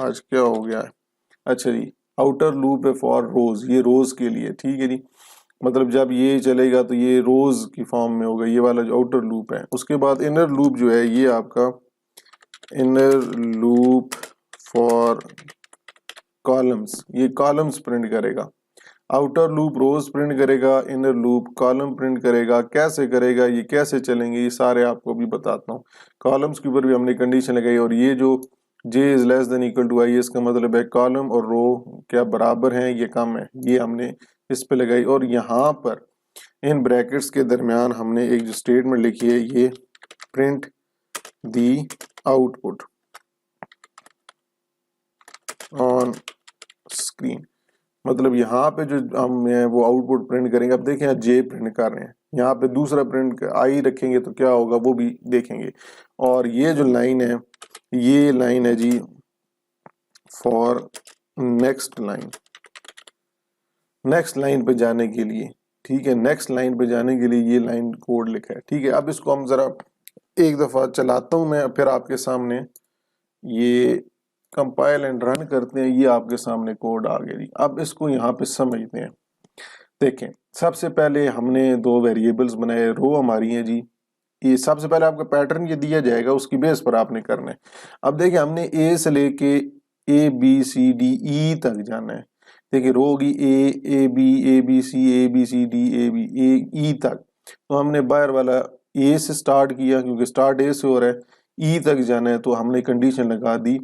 آج کیا ہو گیا ہے؟ اچھا جی، آؤٹر لوپ ہے فار روز، یہ روز کے لیے، ٹھیک ہے جی، مطلب جب یہ چلے گا تو یہ روز کی فارم میں ہوگا، یہ والا جو آؤٹر لوپ ہے۔ اس کے بعد انر لوپ جو ہے یہ آپ کا انر لوپ فار کالمز، یہ کالمز پرنٹ کرے گا۔ آؤٹر لوپ روز پرنٹ کرے گا، انر لوپ کالم پرنٹ کرے گا۔ کیسے کرے گا، یہ کیسے چلیں گے، یہ سارے آپ کو بھی بتاتا ہوں۔ کالمز کے اوپر بھی ہم نے کنڈیشن لگائی، اور یہ جو j is less than equal to i, اس کا مطلب ہے کالم اور رو کیا برابر ہیں، یہ کم ہے، یہ ہم نے اس پہ لگائی۔ اور یہاں پر ان بریکٹس کے درمیان ہم نے ایک جو اسٹیٹمنٹ لکھی ہے، یہ print the out put on screen, مطلب یہاں پہ جو ہم وہ آؤٹ پٹ پرنٹ کریں گے۔ اب دیکھیں جے پرنٹ کر رہے ہیں، یہاں پہ دوسرا پرنٹ آئی رکھیں گے تو کیا ہوگا وہ بھی دیکھیں گے۔ اور یہ جو لائن ہے، یہ لائن ہے جی for next line, next line پہ جانے کے لیے، ٹھیک ہے، نیکسٹ لائن پہ جانے کے لیے یہ لائن کوڈ لکھا ہے، ٹھیک ہے۔ اب اس کو ہم ذرا ایک دفعہ چلاتا ہوں میں، پھر آپ کے سامنے یہ کمپائل اینڈ رن کرتے ہیں، یہ آپ کے سامنے کوڈ آ گیا جی۔ اب اس کو یہاں پہ سمجھتے ہیں۔ دیکھیں سب سے پہلے ہم نے دو ویریبلز بنائے، رو ہماری ہیں جی، یہ سب سے پہلے آپ کا پیٹرن یہ دیا جائے گا، اس کی بیس پر آپ نے کرنا ہے۔ اب دیکھیں ہم نے اے سے لے کے اے بی سی ڈی ای تک جانا ہے۔ دیکھیں رو ہوگی a b c d a b a e تک، تو ہم نے باہر والا اے سے سٹارٹ کیا کیونکہ سٹارٹ اے سے ہو رہا ہے، ای تک جانا ہے تو ہم نے کنڈیشن لگا دی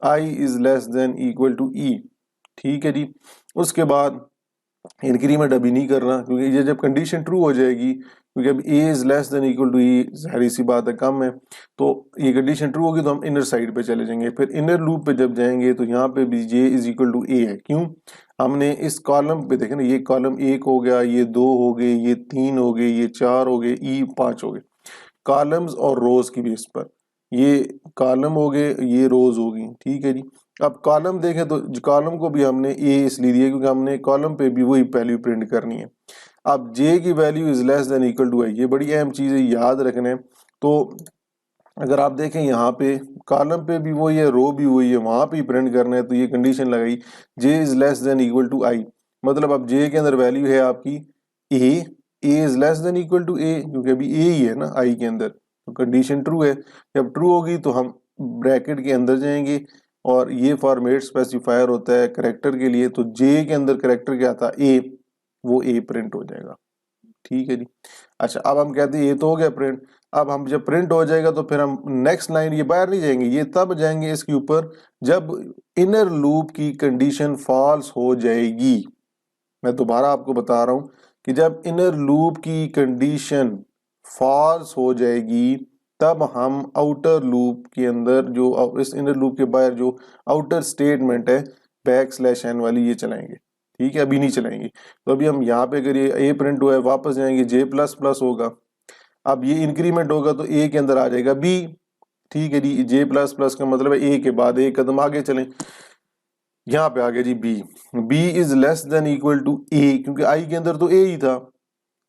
آئی از لیس دین ایکول ٹو ای، ٹھیک ہے جی۔ اس کے بعد انکریمنٹ ابھی نہیں کرنا کیونکہ یہ جب کنڈیشن ٹرو ہو جائے گی، کیونکہ اب اے is less than equal to ای، ظاہری سی بات ہے کم ہے، تو یہ کنڈیشن ٹرو ہوگی تو ہم انر سائڈ پہ چلے جائیں گے۔ پھر انر لوپ پہ جب جائیں گے تو یہاں پہ بھی جے از ایکول ٹو اے ہے، کیوں؟ ہم نے اس کالم پہ دیکھیں نا، یہ کالم 1 ہو گیا، یہ 2 ہو گئے، یہ 3 ہو گئے، یہ 4 ہو گئے، ای 5 ہو گئے، کالمز اور روز کی بیس پر یہ کالم ہو گئے، یہ روز ہوگی، ٹھیک ہے جی۔ اب کالم دیکھیں تو کالم کو بھی ہم نے اے اس لیے دیا کیونکہ ہم نے کالم پہ بھی وہی ویلیو پرنٹ کرنی ہے۔ اب جے کی value is less than equal to i, یہ بڑی اہم چیز ہے، یاد رکھنا ہے۔ تو اگر آپ دیکھیں یہاں پہ کالم پہ بھی وہی ہے، رو بھی وہی ہے، وہاں پہ ہی پرنٹ کرنا ہے، تو یہ کنڈیشن لگائی جے از لیس دین ایکول ٹو آئی، مطلب اب جے کے اندر ویلیو ہے آپ کی اے is less than equal to a, کیونکہ ابھی اے ہی ہے نا آئی کے اندر، تو کنڈیشن ٹرو ہے۔ جب ٹرو ہوگی تو ہم بریکٹ کے اندر جائیں گے، اور یہ فارمیٹ اسپیسیفائر ہوتا ہے کریکٹر کے لیے، تو جے کے اندر کریکٹر کیا تھا اے، وہ اے پرنٹ ہو جائے گا، ٹھیک ہے جی۔ اچھا اب ہم کہتے ہیں یہ تو ہو گیا پرنٹ، اب ہم جب پرنٹ ہو جائے گا تو پھر ہم نیکسٹ لائن، یہ باہر نہیں جائیں گے، یہ تب جائیں گے اس کے اوپر جب انر لوپ کی کنڈیشن فالس ہو جائے گی۔ میں دوبارہ آپ کو بتا رہا ہوں کہ جب انر لوپ کی کنڈیشن فالس ہو جائے گی تب ہم آؤٹر لوپ کے اندر جو اس انر لوپ کے باہر جو آؤٹر سٹیٹمنٹ ہے بیک سلیش این والی، یہ چلائیں گے، ٹھیک ہے، ابھی نہیں چلائیں گے۔ تو ابھی ہم یہاں پہ اگر یہ اے پرنٹ ہوا ہے واپس جائیں گے، جے پلس پلس ہوگا، اب یہ انکریمنٹ ہوگا تو اے کے اندر آ جائے گا بی، ٹھیک ہے جی۔ جے پلس پلس کا مطلب ہے اے کے بعد ایک قدم آگے چلیں، یہاں پہ آگے جی b, b is less than equal to a, کیونکہ آئی کے اندر تو اے ہی تھا،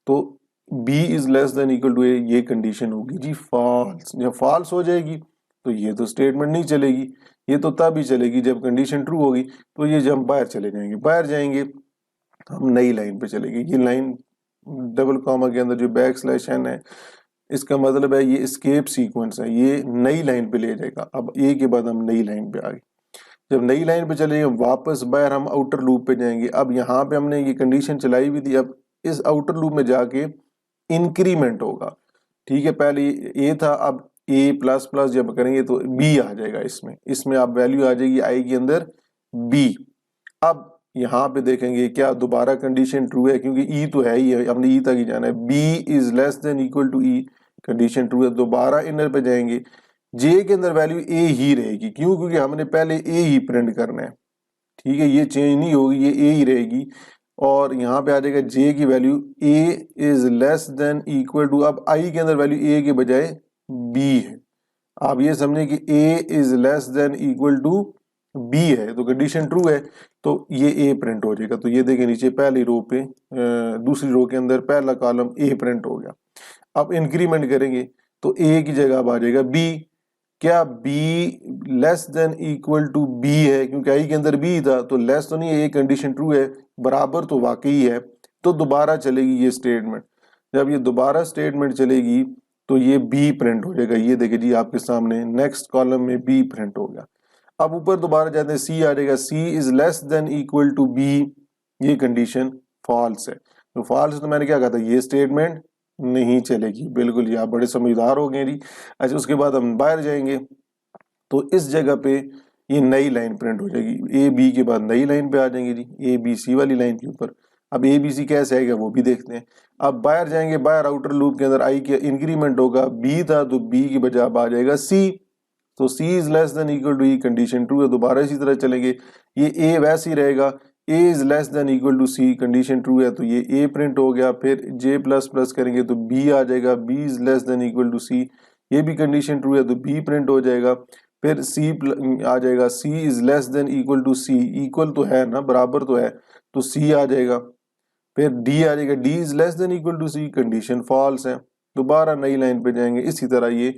تو b is less than equal to a, یہ کنڈیشن ہوگی جی فالس۔ جب فالس ہو جائے گی تو یہ تو اسٹیٹمنٹ نہیں چلے گی، یہ تو تب ہی چلے گی جب کنڈیشن ٹرو ہوگی۔ تو یہ جب ہم باہر چلے جائیں گے، باہر جائیں گے ہم نئی لائن پہ چلے گے، یہ لائن ڈبل کاما کے اندر جو بیک سلیش این ہے، اس کا مطلب ہے یہ اسکیپ سیکوینس ہے، یہ نئی لائن پہ لے جائے گا۔ اب اے کے بعد ہم نئی لائن پہ آ گئے، جب نئی لائن پہ چلے گئے واپس باہر ہم آؤٹر لوپ پہ جائیں گے۔ اب یہاں پہ ہم نے یہ کنڈیشن چلائی بھی تھی، اب اس آؤٹر لوپ میں جا کے انکریمنٹ ہوگا، ٹھیک ہے، پہلے اے تھا، اب اے پلس پلس جب کریں گے تو بی آ جائے گا، اس میں اب ویلیو آ جائے گی آئی کے اندر بی۔ اب یہاں پہ دیکھیں گے کیا دوبارہ کنڈیشن ٹرو ہے، کیونکہ ای تو ہے ہی ہے، ہم نے ای تک ہی جانا ہے، B is less than equal to E, condition true ہے، دوبارہ انر پہ جائیں گے، جے کے اندر ویلیو اے ہی رہے گی، کیوں؟ کیونکہ ہم نے پہلے اے ہی پرنٹ کرنا ہے، ٹھیک ہے، یہ چینج نہیں ہوگی، یہ اے ہی رہے گی، اور یہاں پہ آ جائے گا جے کی value A is less than equal to, اب آئی کے اندر ویلیو اے کے بجائے بی ہے، آپ یہ سمجھیں کہ اے is less than equal to B ہے، تو کنڈیشن ٹرو ہے تو یہ اے پرنٹ ہو جائے گا۔ تو یہ دیکھیں نیچے پہلی رو پہ دوسری رو کے اندر پہلا کالم اے پرنٹ ہو گیا۔ اب انکریمنٹ کریں گے تو اے کی جگہ اب آ جائے گا بی، کیا B less than equal to B ہے، کیونکہ آئی کے اندر بی تھا تو لیس تو نہیں ہے، یہ کنڈیشن ٹرو ہے، برابر تو واقعی ہے، تو دوبارہ چلے گی یہ اسٹیٹمنٹ. جب یہ دوبارہ اسٹیٹمنٹ چلے گی تو یہ بی پرنٹ ہو جائے گا. یہ دیکھیں جی آپ کے سامنے نیکسٹ کالم میں بی پرنٹ ہو گیا. اب اوپر دوبارہ جاتے ہیں، سی آ جائے گا، c is less than equal to be, یہ کنڈیشن فالس ہے. تو فالس تو میں نے کیا کہا تھا، یہ اسٹیٹمنٹ نہیں چلے گی. بالکل جی، آپ بڑے سمجھدار ہو گئے جی. اچھا اس کے بعد ہم باہر جائیں گے تو اس جگہ پہ یہ نئی لائن پرنٹ ہو جائے گی. اے بی کے بعد نئی لائن پہ آ جائیں گے جی، اے بی سی والی لائن کے اوپر. اب اے بی سی کیسے آئے گا وہ بھی دیکھتے ہیں. اب باہر جائیں گے، باہر آؤٹر لوپ کے اندر آئی کے انکریمنٹ ہوگا، بی تھا تو بی کی بجائے اب آ جائے گا سی. تو C is less than equal to E, condition true ہے، دوبارہ اسی طرح چلیں گے. یہ اے ویسے ہی رہے گا، a is less than equal to c, condition true ہے تو یہ اے پرنٹ ہو گیا. پھر جے پلس پلس کریں گے تو بی آ جائے گا، b is less than equal to c, یہ بھی کنڈیشن ٹرو ہے تو بی پرنٹ ہو جائے گا. پھر سی آ جائے گا، c is less than equal to c, equal تو ہے نا، برابر تو ہے، تو سی آ جائے گا. پھر ڈی آ جائے گا، d is less than equal to c, condition false ہے. دوبارہ نئی لائن پہ جائیں گے، اسی طرح یہ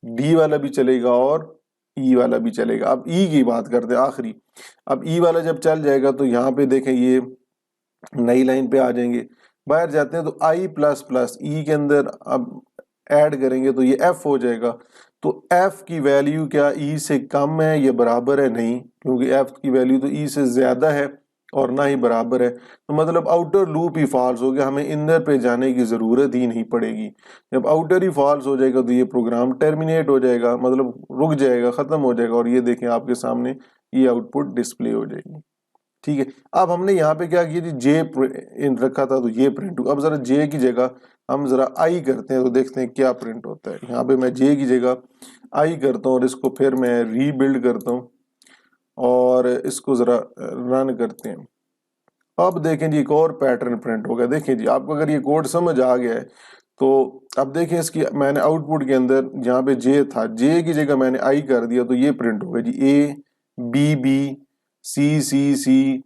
ڈی والا بھی چلے گا اور ای والا بھی چلے گا. اب ای کی بات کرتے ہیں آخری. اب ای والا جب چل جائے گا تو یہاں پہ دیکھیں یہ نئی لائن پہ آ جائیں گے. باہر جاتے ہیں تو آئی پلس پلس ای کے اندر اب ایڈ کریں گے تو یہ ایف ہو جائے گا. تو ایف کی ویلیو کیا ای سے کم ہے یا برابر ہے؟ نہیں، کیونکہ ایف کی ویلیو تو ای سے زیادہ ہے اور نہ ہی برابر ہے. تو مطلب آؤٹر لوپ ہی فالس ہو گیا، ہمیں اندر پہ جانے کی ضرورت ہی نہیں پڑے گی. جب آؤٹر ہی فالس ہو جائے گا تو یہ پروگرام ٹرمینیٹ ہو جائے گا، مطلب رک جائے گا، ختم ہو جائے گا. اور یہ دیکھیں آپ کے سامنے یہ آؤٹ پٹ ڈسپلے ہو جائے گی. ٹھیک ہے، اب ہم نے یہاں پہ کیا کیا جی، جے رکھا تھا تو یہ پرنٹ ہو. اب ذرا جے کی جگہ ہم ذرا آئی کرتے ہیں تو دیکھتے ہیں کیا پرنٹ ہوتا ہے. یہاں پہ میں جے کی جگہ آئی کرتا ہوں اور اس کو پھر میں ری بلڈ کرتا ہوں اور اس کو ذرا رن کرتے ہیں. اب دیکھیں جی ایک اور پیٹرن پرنٹ ہوگا. دیکھیں جی آپ کو اگر یہ کوڈ سمجھ آ گیا ہے تو اب دیکھیں اس کی میں نے آؤٹ پٹ کے اندر جہاں پہ جے تھا، جے کی جگہ میں نے آئی کر دیا تو یہ پرنٹ ہوگا جی، a b b c c c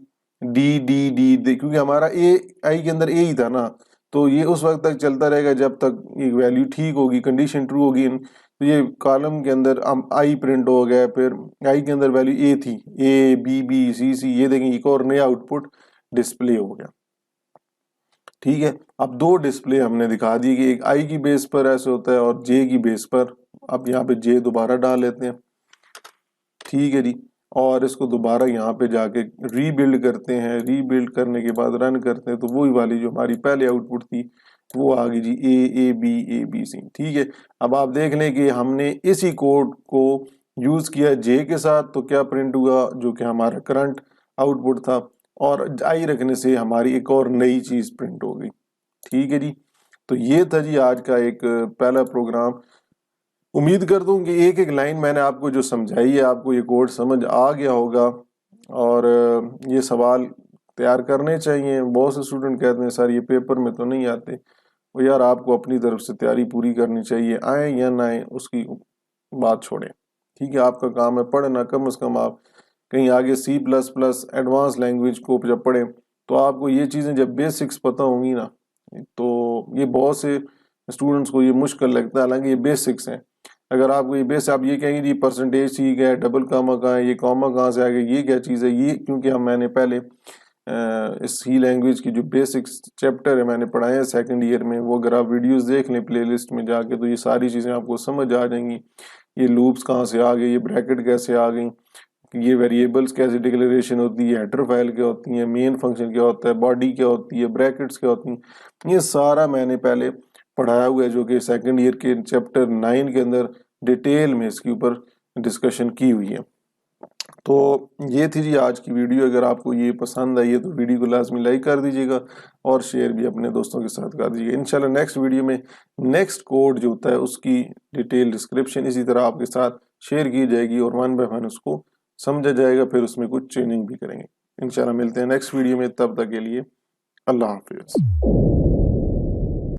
d d d, کیونکہ ہمارا اے آئی کے اندر اے ہی تھا نا، تو یہ اس وقت تک چلتا رہے گا جب تک یہ ویلیو ٹھیک ہوگی، کنڈیشن ٹرو ہوگی. تو یہ کالم کے اندر آئی پرنٹ ہو گیا، پھر آئی کے اندر ویلیو اے تھی، اے بی بی سی سی، یہ دیکھیں ایک اور نیا آؤٹ پٹ ڈسپلے ہو گیا. ٹھیک ہے، اب دو ڈسپلے ہم نے دکھا دی کہ ایک آئی کی بیس پر ایسے ہوتا ہے اور جے کی بیس پر. اب یہاں پہ جے دوبارہ ڈال لیتے ہیں. ٹھیک ہے جی، اور اس کو دوبارہ یہاں پہ جا کے ری بلڈ کرتے ہیں. ری بلڈ کرنے کے بعد رن کرتے ہیں تو وہی والی جو ہماری پہلے آؤٹ پٹ تھی وہ آ گئی جی، اے بی سی. ٹھیک ہے، اب آپ دیکھ لیں کہ ہم نے اسی کوڈ کو یوز کیا جے کے ساتھ تو کیا پرنٹ ہوا، جو کہ ہمارا کرنٹ آؤٹ پٹ تھا، اور آئی رکھنے سے ہماری ایک اور نئی چیز پرنٹ ہو گئی. ٹھیک ہے جی، تو یہ تھا جی آج کا ایک پہلا پروگرام. امید کرتا ہوں کہ ایک ایک لائن میں نے آپ کو جو سمجھائی ہے آپ کو یہ کوڈ سمجھ آ گیا ہوگا. اور یہ سوال تیار کرنے چاہیے. بہت سے اسٹوڈنٹ کہتے ہیں سر یہ پیپر میں تو نہیں آتے. وہ یار آپ کو اپنی طرف سے تیاری پوری کرنی چاہیے، آئیں یا نہ آئیں اس کی بات چھوڑیں. ٹھیک ہے، آپ کا کام ہے پڑھنا. کم از کم آپ کہیں آگے C plus plus advance language کو جب پڑھیں تو آپ کو یہ چیزیں جب بیسکس پتہ ہوں گی نا، تو یہ بہت سے اسٹوڈنٹس کو یہ مشکل لگتا ہے، حالانکہ یہ بیسکس ہیں. اگر آپ کو یہ بیس آپ یہ کہیں گے جی پرسنٹیج ٹھیک ہے، ڈبل کاما کہاں ہے، یہ کاما کہاں سے آ گیا، یہ کیا چیز ہے، یہ کیونکہ میں نے پہلے اس ہی لینگویج کی جو بیسکس چیپٹر ہے میں نے پڑھائے ہیں سیکنڈ ایئر میں، وہ اگر آپ ویڈیوز دیکھ لیں پلے لسٹ میں جا کے تو یہ ساری چیزیں آپ کو سمجھ آ جائیں گی. یہ لوپس کہاں سے آ گئے، یہ بریکٹ کیسے آ گئیں، یہ ویریبلس کیسے ڈکلیریشن ہوتی ہے، ہیڈر فائل کیا ہوتی ہیں، مین فنکشن کیا ہوتا ہے، باڈی کیا ہوتی ہے، بریکٹس کیا ہوتی ہیں، یہ سارا میں نے پہلے پڑھایا ہوا ہے، جو کہ سیکنڈ ایئر کے چیپٹر 9 کے اندر ڈیٹیل میں اس کے اوپر ڈسکشن کی ہوئی ہے. تو یہ تھی جی آج کی ویڈیو. اگر آپ کو یہ پسند آئی ہے تو ویڈیو کو لازمی لائک کر دیجیے گا اور شیئر بھی اپنے دوستوں کے ساتھ کر دیجیے گا. انشاءاللہ نیکسٹ ویڈیو میں نیکسٹ کوڈ جو ہوتا ہے اس کی ڈیٹیل ڈسکرپشن اسی طرح آپ کے ساتھ شیئر کی جائے گی اور ون بائی ون اس کو سمجھا جائے گا، پھر اس میں کچھ ٹریننگ بھی کریں گے. انشاءاللہ ملتے ہیں نیکسٹ ویڈیو میں، تب تک کے لیے اللہ حافظ.